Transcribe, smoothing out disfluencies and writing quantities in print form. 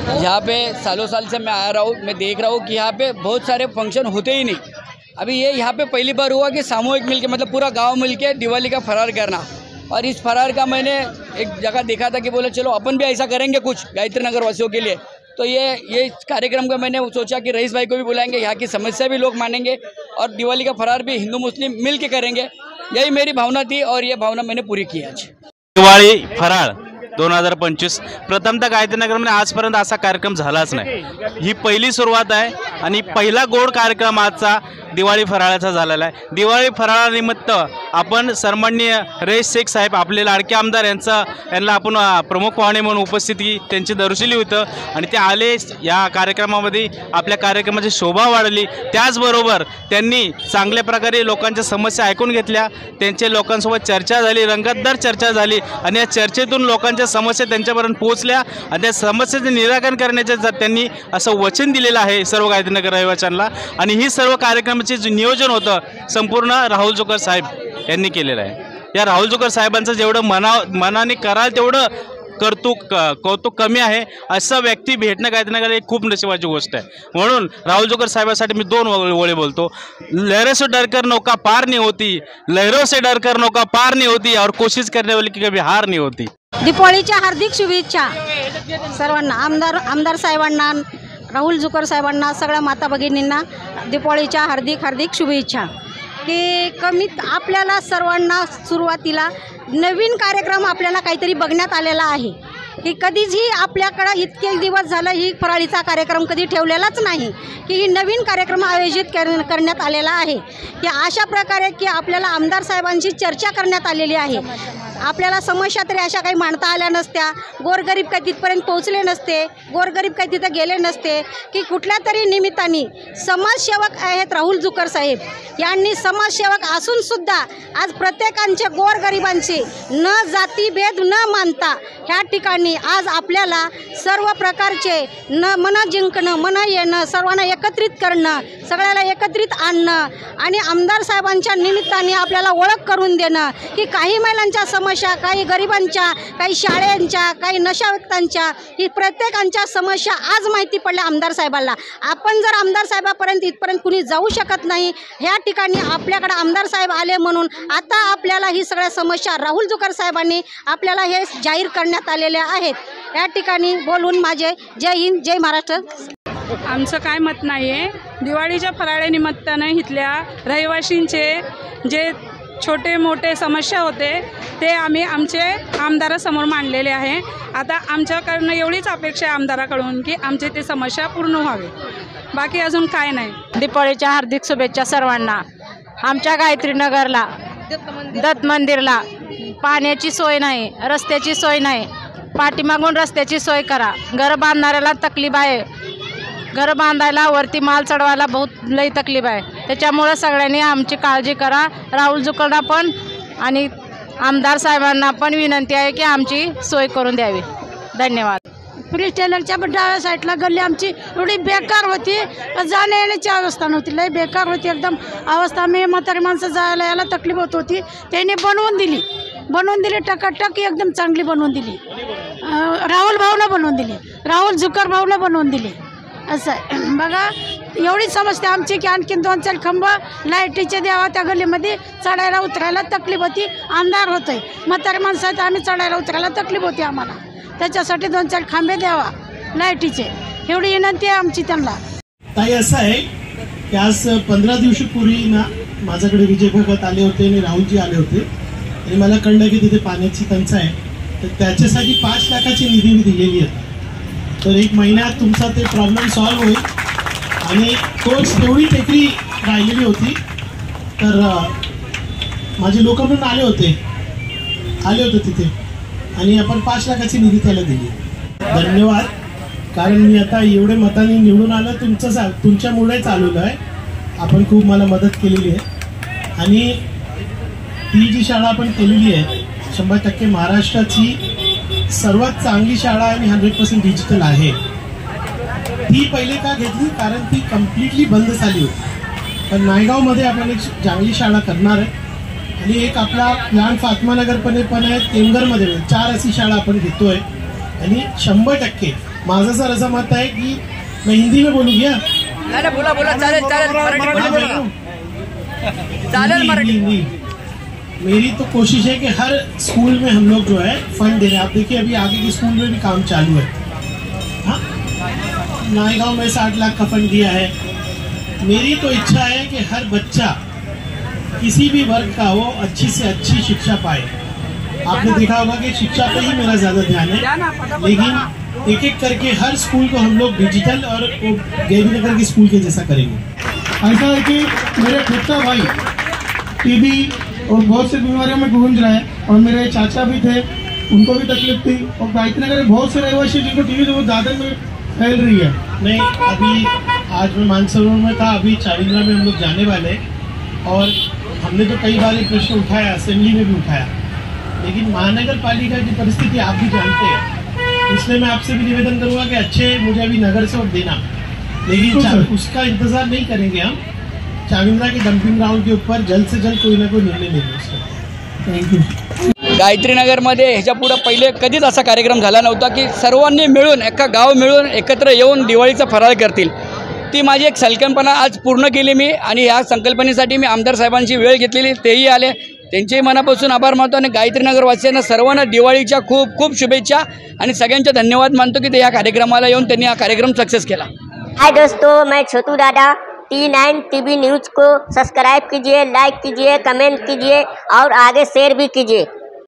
यहाँ पे सालों साल से मैं आ रहा हूँ, मैं देख रहा हूँ कि यहाँ पे बहुत सारे फंक्शन होते ही नहीं। अभी ये यहाँ पे पहली बार हुआ कि सामूहिक मिलके मतलब पूरा गांव मिलके दिवाली का फरार करना। और इस फरार का मैंने एक जगह देखा था कि बोले चलो अपन भी ऐसा करेंगे कुछ गायत्री नगर वासियों के लिए। तो ये कार्यक्रम का मैंने सोचा कि रईस भाई को भी बुलाएंगे, यहाँ की समस्या भी लोग मानेंगे और दिवाली का फरार भी हिंदू मुस्लिम मिल के करेंगे। यही मेरी भावना थी और ये भावना मैंने पूरी की आज। दिवाळी फराळ 2025 प्रथमतः गायत्रीनगरमध्ये आजपर्यंत असा कार्यक्रम झालाच नाही। ही पहिली सुरुवात आहे आणि पहिला गोड कार्यक्रम आजचा दिवाळी फराळाचा झालेला आहे। दिवाळी फराळानिमित्त आपण सन्माननीय रईस शेख साहेब आपले लाडके आमदार यांना आपण प्रमुख पाहुणे म्हणून उपस्थिती त्यांची दर्शवली होतं आणि ते आले या कार्यक्रमामध्ये आपल्या कार्यक्रमाची शोभा वाढली। त्याचबरोबर त्यांनी चांगल्या प्रकारे लोकांच्या समस्या ऐकून घेतल्या, त्यांच्या लोकांसोबत चर्चा झाली, रंगतदार चर्चा झाली आणि या चर्चेतून लोकांच्या समस्या त्यांच्यापर्यंत पोहोचल्या आणि त्या समस्येचे निराकरण करण्याचे त्यांनी असं वचन दिलेलं आहे सर्व गायत्रीनगर रहिवाशांना। आणि ही सर्व कार्यक्रमाचे जे नियोजन होतं संपूर्ण राहुल जोकर साहेब यांनी केलेलं आहे। या राहुल जोकर साहेबांचं जेवढं मनाने कराल तेवढं कौतुक कमी आहे। असा व्यक्ती भेटणं गायत्रीनगर एक खूप नशिबाची गोष्ट आहे। म्हणून राहुल जोकर साहेबांसाठी मी दोन ओळी बोलतो। लहरों से डरकर नौका पार नहीं होती, लहरों से डरकर नौका पार नहीं होती और कोशिश करने वाले की कभी हार नहीं होती। दीपावलीच्या हार्दिक शुभेच्छा सर्वांना, आमदार साहेबांना, राहुल जोकर साहेबांना, सगळ्या माता भगिनींना दीपावलीच्या हार्दिक शुभेच्छा। की कमीत आपल्याला सर्वांना सुरुवातीला नवीन कार्यक्रम आपल्याला काहीतरी बघण्यात आलेला आहे की कधीच ही आपल्याकडे इतके दिवस झालं ही फराळीचा कार्यक्रम कधी ठेवलेलाच नाही की ही नवीन कार्यक्रम आयोजित करण्यात आलेला आहे की अशा प्रकारे की आपल्याला आमदार साहेबांची चर्चा करण्यात आलेली आहे। आपल्याला समस्या तरी अशा काही मांडता आल्या नसत्या, गोरगरीब काही तिथपर्यंत पोहोचले नसते, गोरगरीब काही तिथं गेले नसते की कुठल्या तरी निमित्ताने समाजसेवक आहेत राहुल जोकर साहेब यांनी समाजसेवक असूनसुद्धा आज प्रत्येकांचे गोरगरिबांचे न जातीभेद न मानता ह्या ठिकाणी आज आपल्याला सर्व प्रकारचे मन जिंकणं, मन येणं, सर्वांना एकत्रित करणं, सगळ्याला एकत्रित आणणं आणि आमदार साहेबांच्या निमित्ताने आपल्याला ओळख करून देणं की काही महिलांच्या समस्या, काही गरिबांच्या, काही शाळांच्या, काही नशामुक्तांच्या, ही प्रत्येकांच्या समस्या आज माहिती पडल्या आमदार साहेबांना। आपण जर आमदार साहेबापर्यंत इथपर्यंत कुणी जाऊ शकत नाही, ह्या ठिकाणी आपल्याकडे आमदार साहेब आले म्हणून आता आपल्याला ही सगळ्या समस्या राहुल जोकर साहेबांनी आपल्याला हे जाहीर करण्यात आलेले आहेत। या ठिकाणी बोलून माझे जय हिंद, जय महाराष्ट्र। आमचं काय मत नाही आहे, दिवाळीच्या फराळानिमित्तानं इथल्या रहिवाशींचे जे छोटे मोठे समस्या होते ते आम्ही आमचे आमदारासमोर मांडलेले आहे। आता आमच्याकडनं एवढीच अपेक्षा आहे आमदाराकडून की आमचे ते समस्या पूर्ण व्हावे, बाकी अजून काय नाही। दीपावलीच्या हार्दिक शुभेच्छा सर्वांना। आमच्या गायत्रीनगरला दत्त मंदिरला पाण्याची सोय नाही, रस्त्याची सोय नाही, पाठीमागून रस्त्याची सोय करा। घर बांधणाऱ्याला तकलीफ आहे, घर बांधायला वरती माल चढवायला बहुत लई तकलीफ आहे, त्याच्यामुळे सगळ्यांनी आमची काळजी करा। राहुल जोकरला पण आणि आमदार साहेबांना पण विनंती आहे की आमची सोय करून द्यावी। धन्यवाद। पुलिस स्टेशनच्या डाव्या साईडला गल्ली आमची एवढी बेकार होती, जाण्या येण्याची अवस्था नव्हती, लई बेकार होती एकदम अवस्था। मी म्हातारी माणसं जायला यायला तकलीफ होत होती, त्यांनी बनवून दिली टकाटक एकदम चांगली बनवून दिली। राहुल भाऊनं बनवून दिली, राहुल जोकर भाऊनं बनवून दिली। असं बघा, एवढी समस्या आमची की आणखीन 2-4 खंब लाईटीचे द्यावा त्या गल्लीमध्ये, चढायला उतरायला तकलीफ होती। आमदार होते, म्हातारी माणसाचं आम्ही चढायला उतरायला तकलीफ होती आम्हाला, त्याच्यासाठी 2-4 खांबे द्यावा लाईटीचे, एवढी विनंती आहे आमची त्यांना। ताई असं आहे की आज 15 दिवसापूर्वी ना माझ्याकडे विजय भगत आले होते आणि राहुलजी आले होते आणि मला कळलं की तिथे पाण्याची टंचाई आहे, तर त्याच्यासाठी 5 लाखाची निधी मी दिलेली आहे। तर 1 महिन्यात तुमचा ते प्रॉब्लेम सॉल्व्ह होईल आणि तोच तेवढी टेकडी राहिलेली होती। तर माझे लोक पण आले होते तिथे आणि आपण 5 लाखाची निधी त्याला दिली। धन्यवाद, कारण मी आता एवढे मतांनी निवडून आलं तुमच्यामुळेच आलेलो आहे। आपण खूप मला मदत केलेली आहे आणि ती जी शाळा आपण केलेली आहे 100% महाराष्ट्राची सर्वात चांगली शाळा आणि 100% डिजिटल आहे। ती पहिले का घेतली, कारण ती कम्प्लिटली बंद झाली होती। पण नायगावमध्ये आपण एक चांगली शाळा करणार आहे आणि एक आपला लहान फातमानगरपणे पण आहे, तेमघरमध्ये 4 अशी शाळा आपण घेतोय आणि 100% माझं सर असं मत आहे की मैं हिंदी में बोलूँ क्या? नाही बोला बोला चालेल चालेल मराठी बोला चालेल मराठी हिंदी। मेरी तो कोशिश है कि हर स्कूल में हम लोग जो है फंड दे रहे हैं। आप देखिए अभी आगे के स्कूल में भी काम चालू है। हाँ, नायगांव में 60 लाख का फंड दिया है। मेरी तो इच्छा है कि हर बच्चा किसी भी वर्ग का हो अच्छी से अच्छी शिक्षा पाए। आपने देखा होगा कि शिक्षा पे ही मेरा ज़्यादा ध्यान है, लेकिन एक एक करके हर स्कूल को हम लोग डिजिटल और देवी नगर के स्कूल के जैसा करेंगे। ऐसा है कि मेरे खुद का भाई टीबी और बहुत सी बीमारियों में गूंज रहा है, और मेरे चाचा भी थे, उनको भी तकलीफ थी, और गायत्री नगर में बहुत से रहवासी जिनको टीबी बहुत ज़्यादा में फैल रही है। नहीं, अभी आज मैं मानसरोवर में था, अभी चारिंद्रा में हम लोग जाने वाले, और हमने तो कई बार ये प्रश्न उठाया, असेंबली में भी उठाया, लेकिन महानगर पालिका की परिस्थिति आप भी जानते हैं। इसलिए मैं आपसे भी निवेदन करूंगा कि अच्छे मुझे अभी नगर से वोट देना, लेकिन उसका इंतजार नहीं करेंगे हम। चाविंद्रा के डंपिंग ग्राउंड के ऊपर जल्द से जल्द कोई ना कोई निर्णय लेंगे उसका। Thank you. गायत्री नगरमध्ये ह्याच्या पुढं पहिले कधीच असा कार्यक्रम झाला नव्हता की सर्वांनी मिळून एका गाव मिळून एकत्र येऊन दिवाळीचा फराळ करतील। ती माझी एक संकल्पना आज पूर्ण केली मी, आणि ह्या संकल्पनेसाठी मी आमदार साहेबांची वेळ घेतलेली, तेही आले, त्यांचेही मनापासून आभार मानतो। आणि गायत्री नगरवासियांना सर्वांना दिवाळीच्या खूप खूप शुभेच्छा आणि सगळ्यांचे धन्यवाद मानतो की ते या कार्यक्रमाला येऊन त्यांनी हा कार्यक्रम सक्सेस केला। हाय दोस्तों, मैं छोटू दादा T9 TV न्यूज़ को सब्सक्राइब कीजिए, लाइक कीजिए, कमेंट कीजिए और आगे शेयर भी कीजिए।